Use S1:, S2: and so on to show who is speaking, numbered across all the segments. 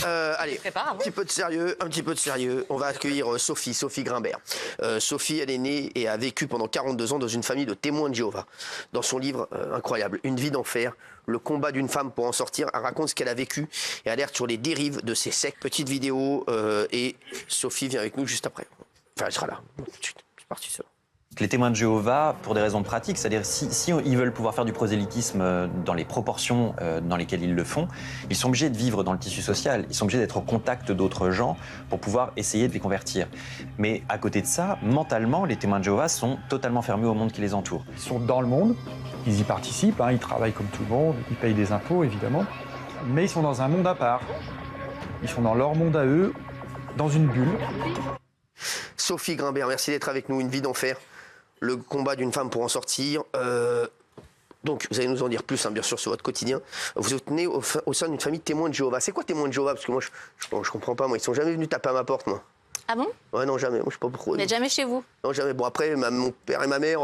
S1: Allez, un petit peu de sérieux. On va accueillir Sophie Grimbert. Sophie, elle est née et a vécu pendant 42 ans dans une famille de témoins de Jéhovah. Dans son livre incroyable, Une vie d'enfer, le combat d'une femme pour en sortir, elle raconte ce qu'elle a vécu et alerte sur les dérives de ces sectes. Petite vidéo et Sophie vient avec nous juste après. Enfin, elle sera là. Tout de suite. C'est parti, ça.
S2: Les témoins de Jéhovah, pour des raisons pratiques, c'est-à-dire si ils veulent pouvoir faire du prosélytisme dans les proportions dans lesquelles ils le font, ils sont obligés de vivre dans le tissu social, ils sont obligés d'être au contact d'autres gens pour pouvoir essayer de les convertir. Mais à côté de ça, mentalement, les témoins de Jéhovah sont totalement fermés au monde qui les entoure.
S3: Ils sont dans le monde, ils y participent, ils travaillent comme tout le monde, ils payent des impôts évidemment, mais ils sont dans un monde à part. Ils sont dans leur monde à eux, dans une bulle.
S1: Sophie Grimbert, merci d'être avec nous. Une vie d'enfer. Le combat d'une femme pour en sortir. Donc, vous allez nous en dire plus, bien sûr, sur votre quotidien. Vous êtes né au sein d'une famille de témoins de Jéhovah. C'est quoi témoins de Jéhovah? Parce que moi, je comprends pas. Moi, ils sont jamais venus taper à ma porte, moi.
S4: Ah bon?
S1: Ouais, non, jamais. Moi, je sais pas pourquoi.
S4: Vous n'êtes jamais chez vous?
S1: Non, jamais. Bon, après, mon père et ma mère,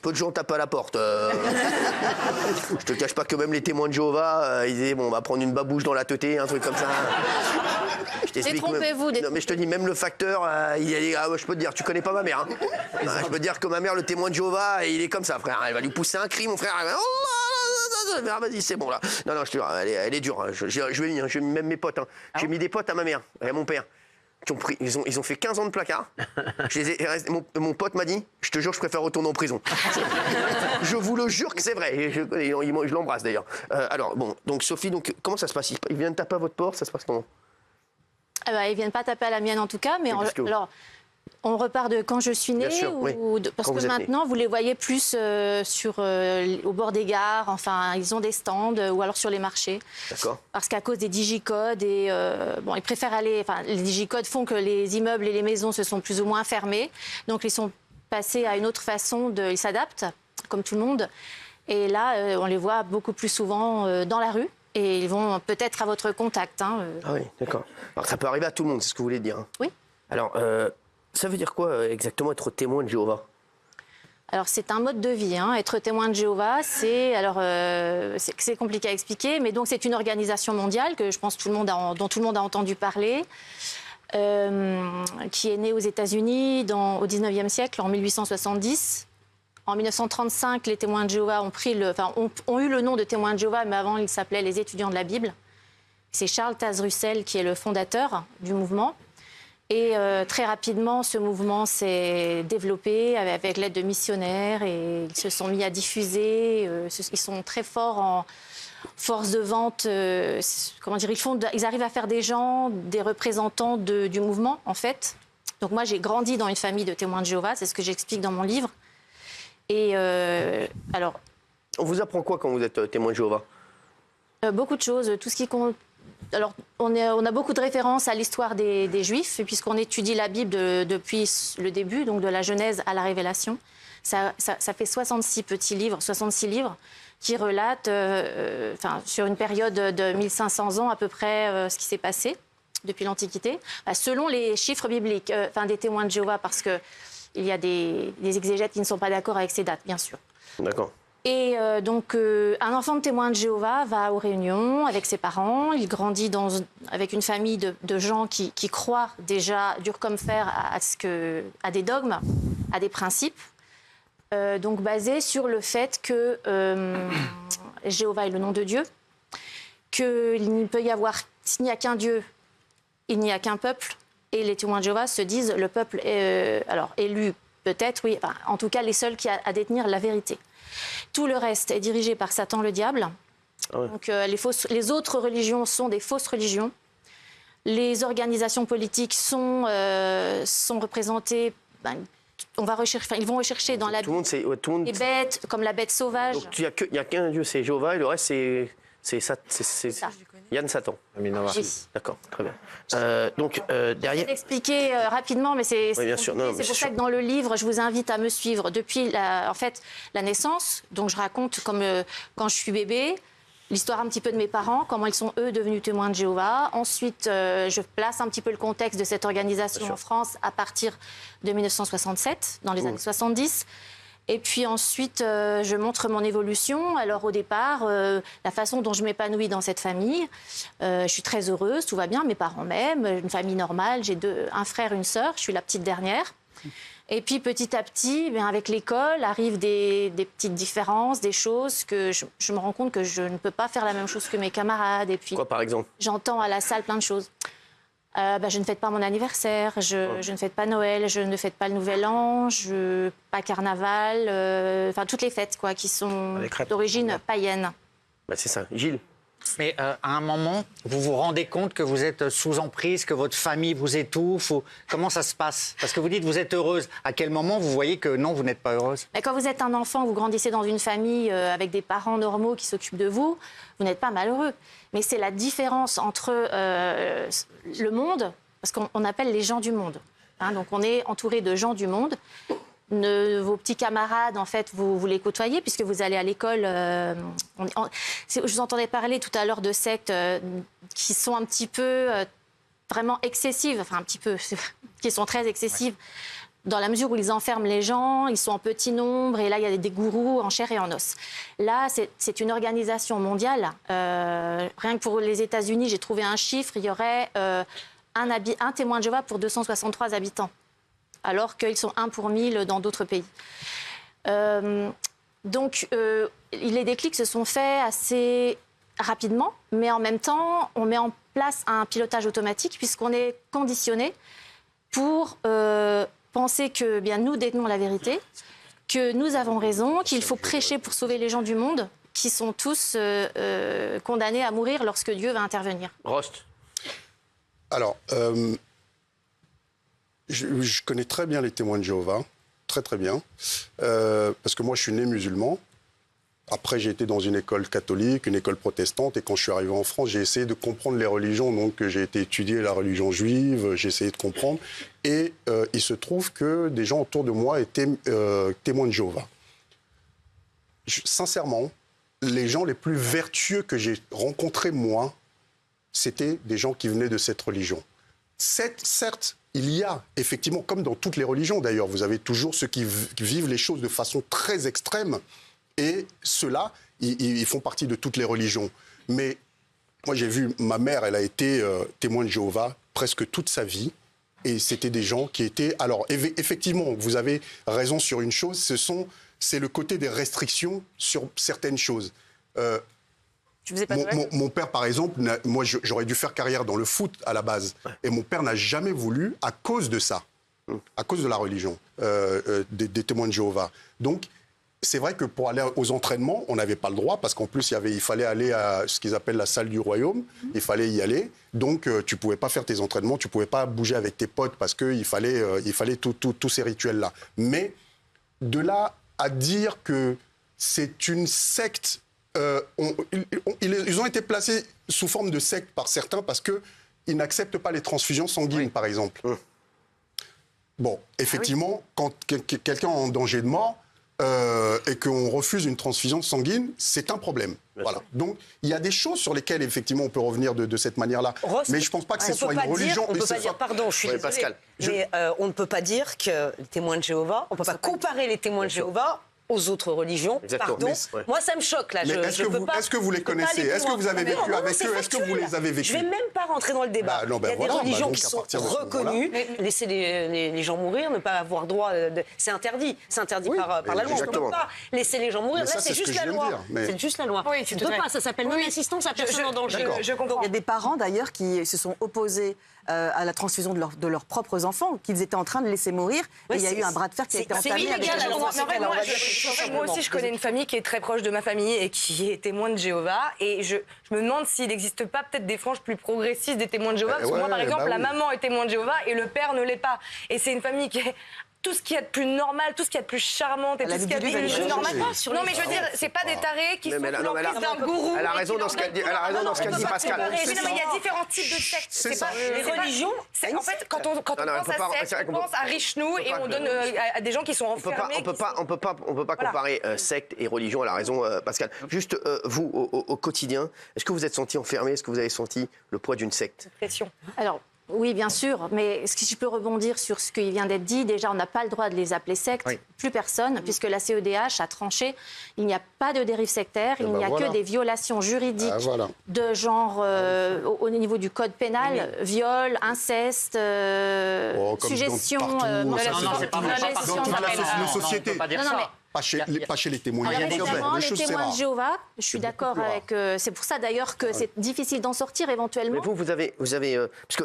S1: peu de gens tapent à la porte. Je te cache pas que même les témoins de Jéhovah, ils disaient, bon, on va prendre une babouche dans la teuté, un truc comme ça.
S4: Détrompez-vous.
S1: Non, mais je te dis, même le facteur, il est, je peux te dire, tu connais pas ma mère. Je peux te dire que ma mère, le témoin de Jéhovah, il est comme ça, frère. Elle va lui pousser un cri, mon frère. Vas-y, c'est bon, là. Non, je te dis, elle est dure. Je vais venir, même mes potes. J'ai mis des potes à ma mère et à mon père. Ils ont fait 15 ans de placard. Mon pote m'a dit, je te jure, je préfère retourner en prison. Je vous le jure que c'est vrai. Je l'embrasse d'ailleurs. Alors, bon, donc Sophie, comment ça se passe? Ils viennent taper à votre porte, ça se passe comment?
S4: Ils viennent pas taper à la mienne en tout cas, mais alors on repart de quand je suis née parce que maintenant vous les voyez plus au bord des gares, enfin ils ont des stands ou alors sur les marchés.
S1: D'accord.
S4: Parce qu'à cause des digicodes et ils préfèrent aller. Enfin, les digicodes font que les immeubles et les maisons se sont plus ou moins fermés, donc ils sont passés à une autre façon ils s'adaptent comme tout le monde. Et là, on les voit beaucoup plus souvent dans la rue. Et ils vont peut-être à votre contact. Ah
S1: oui, d'accord. Alors ça peut arriver à tout le monde, c'est ce que vous voulez dire.
S4: Oui.
S1: Alors, ça veut dire quoi exactement être témoin de Jéhovah?
S4: Alors c'est un mode de vie. Être témoin de Jéhovah, c'est compliqué à expliquer, mais donc c'est une organisation mondiale que je pense dont tout le monde a entendu parler, qui est née aux États-Unis au 19e siècle, en 1870. En 1935, les témoins de Jéhovah ont eu le nom de témoins de Jéhovah, mais avant, ils s'appelaient les étudiants de la Bible. C'est Charles Taze Russell qui est le fondateur du mouvement. Et très rapidement, ce mouvement s'est développé avec l'aide de missionnaires et ils se sont mis à diffuser. Ils sont très forts en force de vente. Ils arrivent à faire des gens, des représentants du mouvement, en fait. Donc moi, j'ai grandi dans une famille de témoins de Jéhovah, c'est ce que j'explique dans mon livre. Et alors...
S1: On vous apprend quoi quand vous êtes témoin de Jéhovah?
S4: Beaucoup de choses. Tout ce qui compte. Alors, on a beaucoup de références à l'histoire des Juifs, puisqu'on étudie la Bible depuis le début, donc de la Genèse à la Révélation. Ça fait 66 petits livres, 66 livres qui relatent, sur une période de 1500 ans à peu près, ce qui s'est passé depuis l'Antiquité, selon les chiffres bibliques, des témoins de Jéhovah, parce que il y a des exégètes qui ne sont pas d'accord avec ces dates, bien sûr.
S1: D'accord.
S4: Et un enfant de témoin de Jéhovah va aux réunions avec ses parents. Il grandit avec une famille de gens qui croient déjà, dur comme fer, à des dogmes, à des principes. Donc basés sur le fait que Jéhovah est le nom de Dieu, qu'il n'y peut y avoir, s'il n'y a qu'un Dieu, il n'y a qu'un peuple. Et les témoins de Jéhovah se disent le peuple est élu, peut-être, oui, en tout cas les seuls qui à détenir la vérité. Tout le reste est dirigé par Satan, le diable. Ah ouais. Donc les autres religions sont des fausses religions. Les organisations politiques sont représentées. Ils vont rechercher dans la Bible des bêtes, comme la bête sauvage.
S1: Donc il n'y a qu'un Dieu, c'est Jéhovah, et le reste c'est Yann Satan.
S4: Oui.
S1: D'accord, très bien. Derrière...
S4: Je vais expliquer rapidement, mais c'est pour ça que dans le livre, je vous invite à me suivre depuis la naissance. Donc je raconte comme quand je suis bébé, l'histoire un petit peu de mes parents, comment ils sont eux devenus témoins de Jéhovah. Ensuite, je place un petit peu le contexte de cette organisation en France à partir de 1967, dans les années 70. Et puis ensuite, je montre mon évolution. Alors au départ, la façon dont je m'épanouis dans cette famille, je suis très heureuse, tout va bien, mes parents m'aiment, une famille normale, j'ai un frère, une sœur, je suis la petite dernière. Et puis petit à petit, bien, avec l'école, arrivent des petites différences, des choses que je me rends compte que je ne peux pas faire la même chose que mes camarades. Et puis,
S1: Quoi, par exemple?
S4: j'entends à la salle plein de choses. Je ne fête pas mon anniversaire, je ne fête pas Noël, je ne fête pas le Nouvel An, pas Carnaval, enfin toutes les fêtes quoi, qui sont d'origine païenne.
S1: Bah, c'est ça. Gilles?
S5: Mais à un moment, vous vous rendez compte que vous êtes sous emprise, que votre famille vous étouffe Comment ça se passe? Parce que vous dites vous êtes heureuse. À quel moment vous voyez que non, vous n'êtes pas heureuse?
S4: Quand vous êtes un enfant, vous grandissez dans une famille avec des parents normaux qui s'occupent de vous, vous n'êtes pas malheureux. Mais c'est la différence entre le monde, parce qu'on appelle les gens du monde. Hein, donc on est entouré de gens du monde. Vos petits camarades, en fait, vous les côtoyez puisque vous allez à l'école. Je vous entendais parler tout à l'heure de sectes qui sont un petit peu vraiment excessives, enfin un petit peu, qui sont très excessives, dans la mesure où ils enferment les gens, ils sont en petit nombre, et là, il y a des gourous en chair et en os. Là, c'est une organisation mondiale. Rien que pour les États-Unis, j'ai trouvé un chiffre, il y aurait un témoin de Jéhovah pour 263 habitants. Alors qu'ils sont 1 pour 1000 dans d'autres pays. Donc, les déclics se sont faits assez rapidement, mais en même temps, on met en place un pilotage automatique puisqu'on est conditionné pour penser que bien, nous détenons la vérité, que nous avons raison, qu'il faut prêcher pour sauver les gens du monde, qui sont tous condamnés à mourir lorsque Dieu va intervenir.
S1: Rost?
S6: Alors... Je connais très bien les témoins de Jéhovah, très très bien, parce que moi je suis né musulman. Après j'ai été dans une école catholique, une école protestante, et quand je suis arrivé en France, j'ai essayé de comprendre les religions, donc j'ai été étudier la religion juive, j'ai essayé de comprendre, et il se trouve que des gens autour de moi étaient témoins de Jéhovah. Sincèrement, les gens les plus vertueux que j'ai rencontrés moi, c'était des gens qui venaient de cette religion. Certes, il y a effectivement, comme dans toutes les religions d'ailleurs, vous avez toujours ceux qui vivent les choses de façon très extrême, et ceux-là, ils font partie de toutes les religions. Mais moi j'ai vu, ma mère, elle a été témoin de Jéhovah presque toute sa vie, et c'était des gens qui étaient... Alors effectivement, vous avez raison sur une chose, c'est le côté des restrictions sur certaines choses. Mon père, par exemple, moi j'aurais dû faire carrière dans le foot à la base. Et mon père n'a jamais voulu, à cause de ça, à cause de la religion, des témoins de Jéhovah. Donc, c'est vrai que pour aller aux entraînements, on n'avait pas le droit, parce qu'en plus, il fallait aller à ce qu'ils appellent la salle du royaume. Il fallait y aller. Donc, tu ne pouvais pas faire tes entraînements, tu ne pouvais pas bouger avec tes potes, parce qu'il fallait tous ces rituels-là. Mais de là à dire que c'est une secte... ils ont été placés sous forme de secte par certains parce qu'ils n'acceptent pas les transfusions sanguines, par exemple. Bon, effectivement, quand quelqu'un est en danger de mort et qu'on refuse une transfusion sanguine, c'est un problème. Voilà. Donc, il y a des choses sur lesquelles, effectivement, on peut revenir de cette manière-là. Mais je ne pense pas que ce soit une religion.
S7: On ne peut pas dire, pardon, je suis désolée, Pascal, mais on ne peut pas dire que les témoins de Jéhovah, on ne peut pas comparer les témoins de Jéhovah aux autres religions.
S1: Exactement.
S7: Pardon. Moi, ça me choque, là.
S6: Est-ce que vous les connaissez? Est-ce que vous avez vécu avec eux? Est-ce que vous les avez vécus?
S7: Je ne vais même pas rentrer dans le débat. Il y a des religions qui sont reconnues. Laisser les gens mourir, ne pas avoir droit... C'est interdit. C'est interdit par la loi. On ne peut pas laisser les gens mourir. Là, c'est juste la loi. C'est juste la loi. Tu ne peux pas. Ça s'appelle non-assistance à personne en danger.
S8: Je comprends. Il y a des parents, d'ailleurs, qui se sont opposés à la transfusion de leurs propres enfants, qu'ils étaient en train de laisser mourir. Et il y a eu un bras de fer qui a été entamé avec
S9: moi aussi, je connais une famille qui est très proche de ma famille et qui est témoin de Jéhovah. Et je me demande s'il n'existe pas peut-être des franges plus progressistes des témoins de Jéhovah. Parce que moi, par exemple, la maman est témoin de Jéhovah et le père ne l'est pas. Et c'est une famille qui est... Tout ce qu'il y a de plus normal, tout ce qu'il y a de plus charmante et tout ce qu'il y a de plus normal. Non, mais je veux dire, c'est pas des tarés qui sont sous l'emprise d'un gourou.
S1: Elle a raison dans ce qu'elle dit. Elle a raison dans ce qu'elle dit, Pascal.
S9: Non, mais il y a différents types de sectes. C'est pas les religions. En fait, quand on pense à secte, on pense à Richnou et on donne à des gens qui sont enfermés.
S1: On peut pas comparer secte et religion. Elle a raison, Pascal. Juste vous, au quotidien, est-ce que vous êtes senti enfermé? Est-ce que vous avez senti le poids d'une secte?
S9: Pression.
S4: Alors, Oui, bien sûr, mais si je peux rebondir sur ce qui vient d'être dit, déjà, on n'a pas le droit de les appeler sectes, plus personne, puisque la CEDH a tranché, il n'y a pas de dérive sectaire, il n'y a que des violations juridiques de genre au niveau du code pénal, viol, inceste, suggestion...
S6: Non, c'est pas vrai. Dans toute la société. Pas chez les témoins.
S4: Alors évidemment, les témoins de Jéhovah, je suis d'accord avec... c'est pour ça d'ailleurs que c'est difficile d'en sortir éventuellement.
S1: Mais vous avez parce que,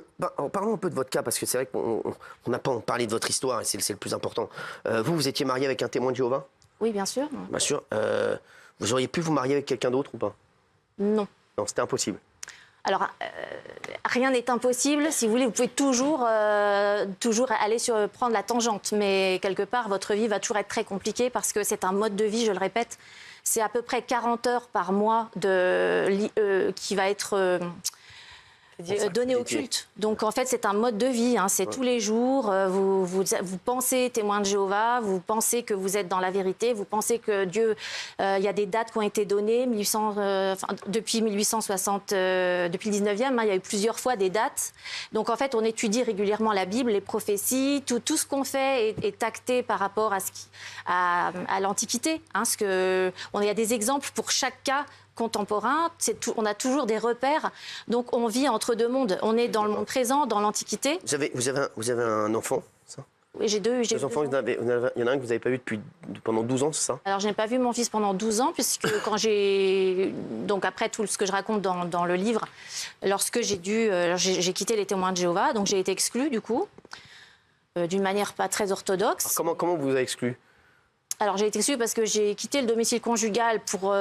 S1: parlons un peu de votre cas, parce que c'est vrai qu'on n'a pas parlé de votre histoire, et c'est le plus important. Vous étiez marié avec un témoin de Jéhovah?
S4: Oui, bien sûr.
S1: Bien sûr. Vous auriez pu vous marier avec quelqu'un d'autre ou pas?
S4: Non.
S1: Non, c'était impossible.
S4: Alors, rien n'est impossible. Si vous voulez, vous pouvez toujours aller prendre la tangente. Mais quelque part, votre vie va toujours être très compliquée parce que c'est un mode de vie, je le répète. C'est à peu près 40 heures par mois qui va être donné au culte. Donc, en fait, c'est un mode de vie. C'est tous les jours. Vous pensez témoin de Jéhovah, vous pensez que vous êtes dans la vérité, vous pensez que Dieu... Il y a des dates qui ont été données. Depuis 1860, depuis le 19e, il y a eu plusieurs fois des dates. Donc, en fait, on étudie régulièrement la Bible, les prophéties. Tout ce qu'on fait est acté par rapport à l'Antiquité. Il y a des exemples pour chaque cas contemporain, on a toujours des repères, donc on vit entre deux mondes. On est dans le monde présent, dans l'Antiquité.
S1: Vous avez un enfant, ça?
S4: Oui, j'ai deux
S1: enfants. Il y en a un que vous n'avez pas vu pendant 12 ans, c'est ça?
S4: Alors, je n'ai pas vu mon fils pendant 12 ans, puisque donc après tout ce que je raconte dans le livre, lorsque j'ai quitté les témoins de Jéhovah, donc j'ai été exclue, du coup, d'une manière pas très orthodoxe.
S1: Alors, comment vous avez exclu?
S4: Alors j'ai été exclue parce que j'ai quitté le domicile conjugal pour...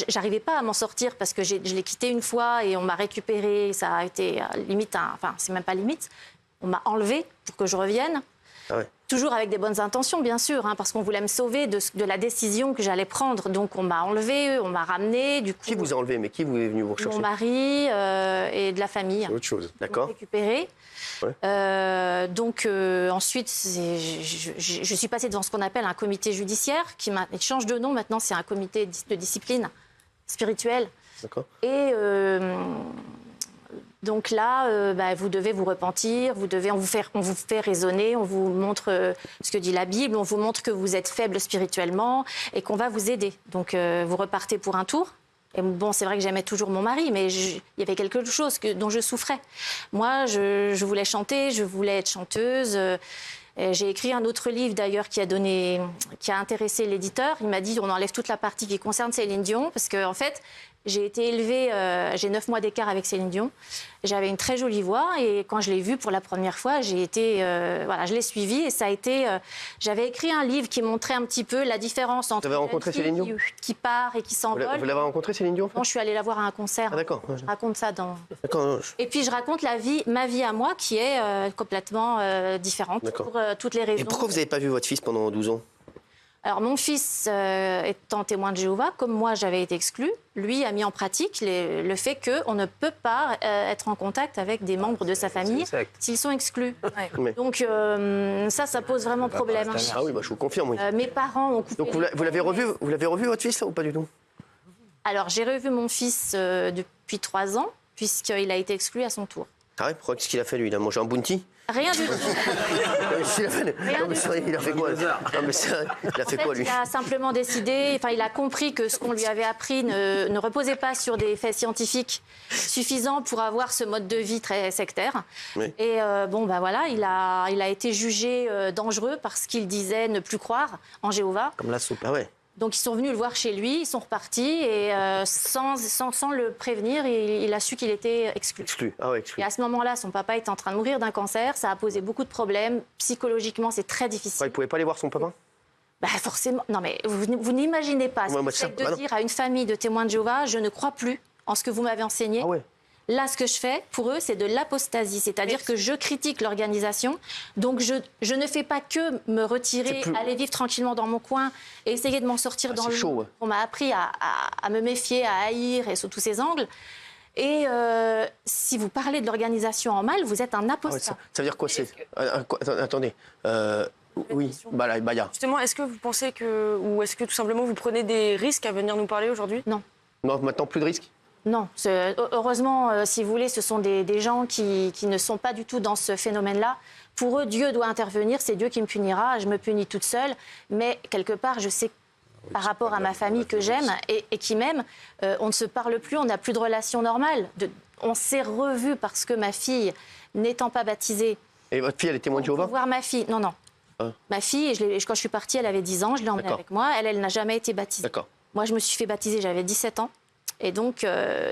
S4: j'arrivais pas à m'en sortir parce que je l'ai quitté une fois et on m'a récupéré. Ça a été limite... Enfin, c'est même pas limite. On m'a enlevée pour que je revienne. Ah ouais. Toujours avec des bonnes intentions, bien sûr, parce qu'on voulait me sauver de la décision que j'allais prendre. Donc on m'a enlevée, on m'a ramenée. Du coup,
S1: qui vous a enlevé? Mais qui vous est venu vous rechercher?
S4: Mon mari et de la famille.
S6: C'est autre chose.
S1: D'accord.
S4: Récupéré. Ouais. Ensuite, je suis passée devant ce qu'on appelle un comité judiciaire qui change de nom. Maintenant, c'est un comité de discipline spirituelle.
S1: D'accord.
S4: Et donc là, vous devez vous repentir, on vous fait raisonner, on vous montre ce que dit la Bible, on vous montre que vous êtes faible spirituellement et qu'on va vous aider. Donc vous repartez pour un tour. Et bon, c'est vrai que j'aimais toujours mon mari, mais il y avait quelque chose dont je souffrais. Moi, je voulais chanter, je voulais être chanteuse. J'ai écrit un autre livre d'ailleurs qui a intéressé l'éditeur. Il m'a dit on enlève toute la partie qui concerne Céline Dion, parce qu'en fait, j'ai été élevée, j'ai 9 mois d'écart avec Céline Dion. J'avais une très jolie voix et quand je l'ai vue pour la première fois, je l'ai suivie et ça a été... j'avais écrit un livre qui montrait un petit peu la différence entre...
S1: Vous avez rencontré Céline Dion
S4: qui part et qui s'envole.
S1: Vous l'avez rencontrée, Céline Dion?
S4: Non, je suis allée la voir à un concert.
S1: Ah, d'accord.
S4: Je raconte ça dans...
S1: D'accord.
S4: Et puis je raconte ma vie à moi qui est complètement différente pour toutes les raisons.
S1: Et pourquoi vous n'avez pas vu votre fils pendant 12 ans?
S4: Alors, mon fils étant témoin de Jéhovah, comme moi j'avais été exclue, lui a mis en pratique le fait qu'on ne peut pas être en contact avec des membres de sa famille s'ils sont exclus. Ouais. Donc, ça pose vraiment problème.
S1: Ah oui, je vous confirme, oui.
S4: Mes parents ont coupé...
S1: Donc, vous l'avez revu, votre fils, là, ou pas du tout? Alors,
S4: j'ai revu mon fils depuis 3 ans, puisqu'il a été exclu à son tour.
S1: Ah ouais, qu'est-ce qu'il a fait, lui? Il a mangé un bounty?
S4: Rien du tout.
S1: Il a fait quoi? Il a fait quoi, lui?
S4: Il a simplement décidé, il a compris que ce qu'on lui avait appris ne reposait pas sur des faits scientifiques suffisants pour avoir ce mode de vie très sectaire. Oui. Et il a été jugé dangereux parce qu'il disait ne plus croire en Jéhovah.
S1: Comme la soupe. Ah ouais.
S4: Donc ils sont venus le voir chez lui, ils sont repartis et sans le prévenir, il a su qu'il était exclu.
S1: Ah ouais, exclu.
S4: Et à ce moment-là, son papa était en train de mourir d'un cancer, ça a posé beaucoup de problèmes. Psychologiquement, c'est très difficile.
S1: Il ne pouvait pas aller voir son papa?
S4: Forcément. Non mais vous n'imaginez pas. C'est de dire à une famille de témoins de Jéhovah, je ne crois plus en ce que vous m'avez enseigné.
S1: Ah ouais.
S4: Là, ce que je fais, pour eux, c'est de l'apostasie. C'est-à-dire que je critique l'organisation. Donc, je ne fais pas que me retirer, aller vivre tranquillement dans mon coin et essayer de m'en sortir dans le
S1: chaud, ouais.
S4: On m'a appris à me méfier, à haïr et sous tous ces angles. Et si vous parlez de l'organisation en mal, vous êtes un apostat.
S1: Ça veut dire quoi? Attendez. Oui, Baya.
S9: Justement, est-ce que vous pensez ou est-ce que tout simplement vous prenez des risques à venir nous parler aujourd'hui?
S4: Non.
S1: Non, maintenant plus de risques?
S4: Non, heureusement, si vous voulez, ce sont des gens qui ne sont pas du tout dans ce phénomène-là. Pour eux, Dieu doit intervenir, c'est Dieu qui me punira, je me punis toute seule. Mais quelque part, je sais par rapport à ma famille que j'aime et qui m'aime, on ne se parle plus, on n'a plus de relation normale. On s'est revus parce que ma fille, n'étant pas baptisée...
S1: Et votre fille, elle est témoin de Jéhovah?
S4: Voir ma fille, non. Ma fille, quand je suis partie, elle avait 10 ans, je l'ai emmenée avec moi. Elle n'a jamais été baptisée. Moi, je me suis fait baptiser, j'avais 17 ans. Et donc,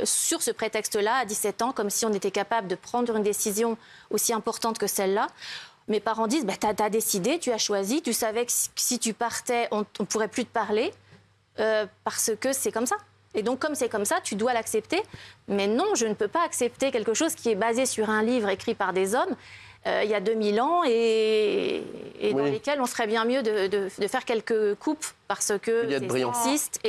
S4: sur ce prétexte-là, à 17 ans, comme si on était capable de prendre une décision aussi importante que celle-là, mes parents disent, t'as décidé, tu as choisi, tu savais que si tu partais, on ne pourrait plus te parler, parce que c'est comme ça. Et donc, comme c'est comme ça, tu dois l'accepter. Mais non, je ne peux pas accepter quelque chose qui est basé sur un livre écrit par des hommes, il y a 2000 ans et dans lesquels on ferait bien mieux de faire quelques coupes parce que c'est sexiste.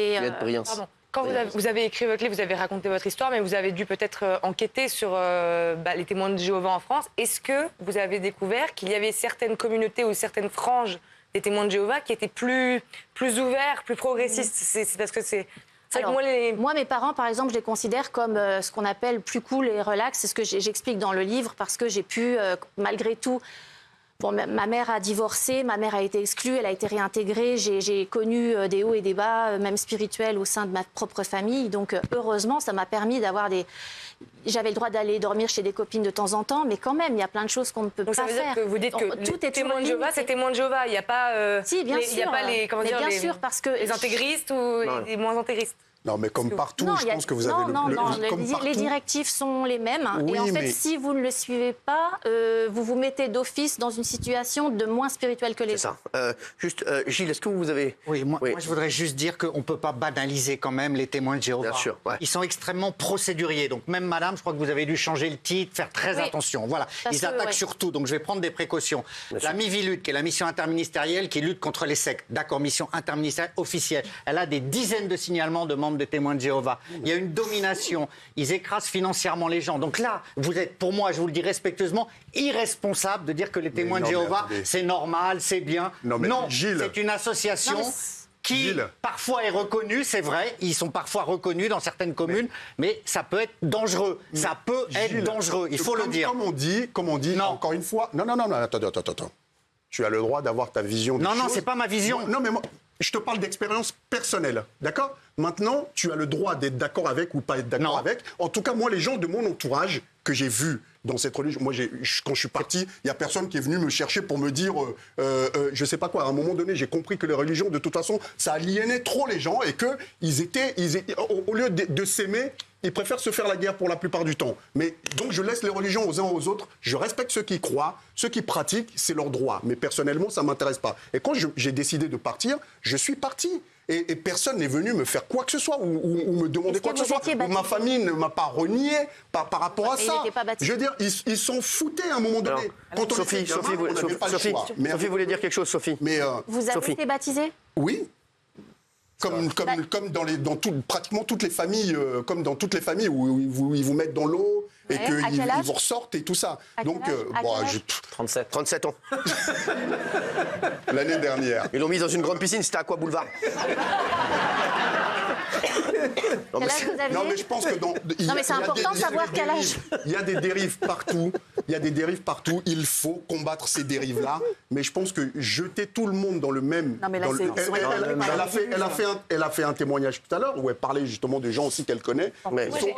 S9: Quand vous avez écrit votre livre, vous avez raconté votre histoire, mais vous avez dû peut-être enquêter sur les témoins de Jéhovah en France. Est-ce que vous avez découvert qu'il y avait certaines communautés ou certaines franges des témoins de Jéhovah qui étaient plus ouverts, plus progressistes? C'est parce que c'est...
S4: Alors, moi, mes parents, par exemple, je les considère comme ce qu'on appelle plus cool et relax. C'est ce que j'explique dans le livre parce que j'ai pu, malgré tout... Bon, ma mère a divorcé, ma mère a été exclue, elle a été réintégrée. J'ai connu des hauts et des bas, même spirituels, au sein de ma propre famille. Donc, heureusement, ça m'a permis d'avoir des... J'avais le droit d'aller dormir chez des copines de temps en temps, mais quand même, il y a plein de choses qu'on ne peut pas faire.
S9: Donc, ça veut dire que vous dites que tout est témoin de Jéhovah, c'est témoin de Jéhovah. Il n'y a pas...
S4: Si, bien sûr.
S9: Il n'y a pas les, comment dire,
S4: bien sûr, parce que...
S9: les intégristes ou les moins intégristes.
S6: Non, mais comme partout, je pense que vous avez
S4: les directives sont les mêmes.
S6: Oui,
S4: et en fait, si vous ne le suivez pas, vous vous mettez d'office dans une situation de moins spirituelle que les autres.
S1: C'est ça. Gilles, est-ce que vous avez...
S5: Oui, moi, je voudrais juste dire qu'on ne peut pas banaliser quand même les témoins de Jéhovah.
S1: Bien sûr,
S5: Ils sont extrêmement procéduriers. Donc même, madame, je crois que vous avez dû changer le titre, faire très attention. Voilà. Ils attaquent sur tout, donc je vais prendre des précautions. La MIVILUT, qui est la mission interministérielle qui lutte contre les sectes. D'accord, mission interministérielle officielle. Elle a des dizaines de signalements de membres des témoins de Jéhovah. Il y a une domination. Ils écrasent financièrement les gens. Donc là, vous êtes, pour moi, je vous le dis respectueusement, irresponsable de dire que les témoins de Jéhovah, c'est normal, c'est bien. Non, c'est une association qui parfois est reconnue, c'est vrai. Ils sont parfois reconnus dans certaines communes, mais ça peut être dangereux. Ça peut être dangereux. Il faut le dire.
S6: Comme on dit, encore une fois. Non, attends. Tu as le droit d'avoir ta vision des choses.
S5: Non, c'est pas ma vision.
S6: Non, mais moi, je te parle d'expérience personnelle, d'accord? Maintenant, tu as le droit d'être d'accord avec ou pas être d'accord avec. En tout cas, moi, les gens de mon entourage que j'ai vus dans cette religion, moi, quand je suis parti, il n'y a personne qui est venu me chercher pour me dire, je sais pas quoi. À un moment donné, j'ai compris que les religions, de toute façon, ça aliénait trop les gens et qu'ils étaient, au lieu de s'aimer, ils préfèrent se faire la guerre pour la plupart du temps. Mais donc, je laisse les religions aux uns aux autres. Je respecte ceux qui croient, ceux qui pratiquent, c'est leur droit. Mais personnellement, ça ne m'intéresse pas. Et quand j'ai décidé de partir, je suis parti. Et personne n'est venu me faire quoi que ce soit ou me demander quoi que ce soit. Ma famille ne m'a pas renié par rapport à ça. Je veux dire, ils s'en foutaient à un moment donné.
S1: Sophie voulait dire quelque chose, Sophie.
S4: Vous avez été baptisée?
S6: Oui. Comme pratiquement toutes les familles, comme dans toutes les familles où ils vous mettent dans l'eau et qu'ils vous ressortent et tout ça. Donc,
S1: 37 ans.
S6: L'année dernière.
S1: Ils l'ont mis dans une grande piscine, c'était Aqua Boulevard.
S4: Quel âge vous aviez?
S6: Non, mais je pense que
S4: non, mais c'est important de savoir quel âge.
S6: Il y a des dérives partout. Il faut combattre ces dérives-là. Mais je pense que jeter tout le monde dans le même...
S8: Non, mais là,
S6: elle a fait un témoignage tout à l'heure où elle parlait justement des gens aussi qu'elle connaît.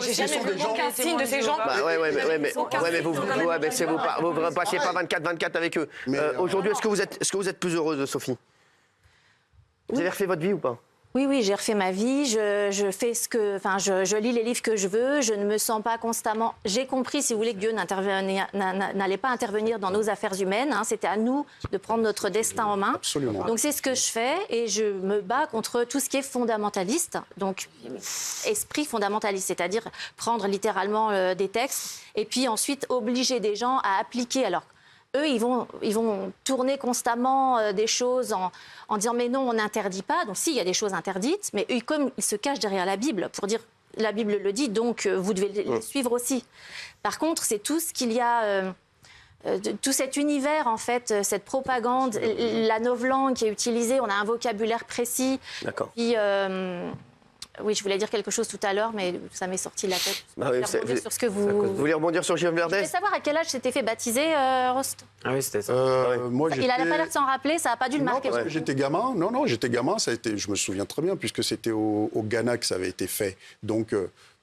S9: J'ai jamais vu aucun signe de ces gens.
S1: Mais vous ne passiez pas 24 avec eux. Aujourd'hui, est-ce que vous êtes plus heureuse, Sophie? Vous avez refait votre vie ou pas?
S4: Oui, j'ai refait ma vie, je fais je lis les livres que je veux, je ne me sens pas constamment... J'ai compris, si vous voulez, que Dieu n'allait pas intervenir dans nos affaires humaines, c'était à nous de prendre notre destin en main.
S6: Absolument.
S4: Donc c'est ce que je fais et je me bats contre tout ce qui est fondamentaliste, donc esprit fondamentaliste, c'est-à-dire prendre littéralement des textes et puis ensuite obliger des gens à appliquer. Alors, eux, ils vont tourner constamment des choses en disant « mais non, on n'interdit pas ». Donc si, il y a des choses interdites, mais eux, comme ils se cachent derrière la Bible pour dire « la Bible le dit, donc vous devez les suivre aussi ». Par contre, c'est tout ce qu'il y a... tout cet univers, en fait, cette propagande, la novlangue qui est utilisée, on a un vocabulaire précis.
S1: D'accord.
S4: Puis, Oui, je voulais dire quelque chose tout à l'heure, mais ça m'est sorti de la tête.
S1: Sur ce que vous voulez rebondir sur Guillaume Verdès?
S4: Je voulais savoir à quel âge s'était fait baptiser Rost.
S10: Ah oui, c'était ça.
S4: Il n'a pas l'air de s'en rappeler, ça n'a pas dû le marquer.
S6: Non, parce que j'étais gamin. Non, j'étais gamin. Ça a été, je me souviens très bien, puisque c'était au Ghana que ça avait été fait. Donc,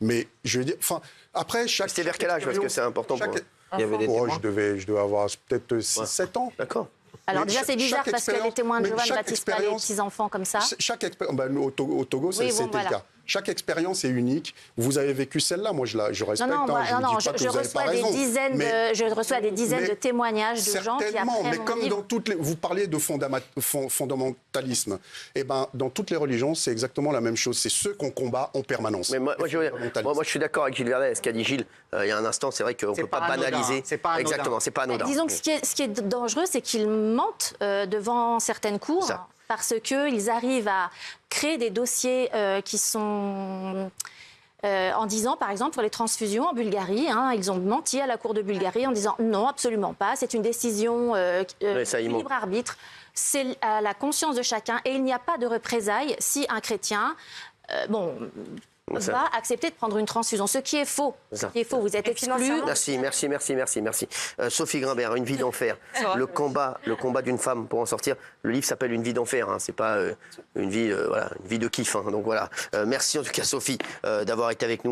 S6: mais je veux dire, enfin, après chaque.
S1: C'était vers quel âge? Parce que c'est important pour.
S10: Il y avait des témoins.
S6: Je devais avoir peut-être 6-7 ans.
S1: D'accord.
S4: Alors déjà, c'est bizarre parce que les témoins de Jéhovah ne baptisent pas les petits-enfants comme ça.
S6: Au Togo, c'était le cas. Chaque expérience est unique. Vous avez vécu celle-là, moi je respecte.
S4: Je reçois des dizaines de témoignages de gens qui après
S6: mais comme dans toutes les, vous parliez de fondamentalisme, et ben dans toutes les religions, c'est exactement la même chose. C'est ceux qu'on combat en permanence.
S1: Mais moi, je suis d'accord avec Gilles Verdès. Ce qu'a dit Gilles il y a un instant, c'est vrai qu'on ne peut pas banaliser.
S5: C'est pas anodin.
S1: Exactement, c'est pas anodin.
S4: Disons que ce qui est dangereux, c'est qu'ils mentent devant certaines cours. Parce qu'ils arrivent à créer des dossiers qui sont... en disant, par exemple, pour les transfusions en Bulgarie, ils ont menti à la Cour de Bulgarie en disant non, absolument pas, c'est une décision libre arbitre, c'est à la conscience de chacun et il n'y a pas de représailles si un chrétien... va accepter de prendre une transfusion, ce qui est faux. Vous êtes exclu.
S1: Merci. Sophie Grimbert, Une vie d'enfer. Le combat d'une femme pour en sortir. Le livre s'appelle Une vie d'enfer. C'est pas une vie de kiff. Donc voilà. Merci en tout cas Sophie d'avoir été avec nous.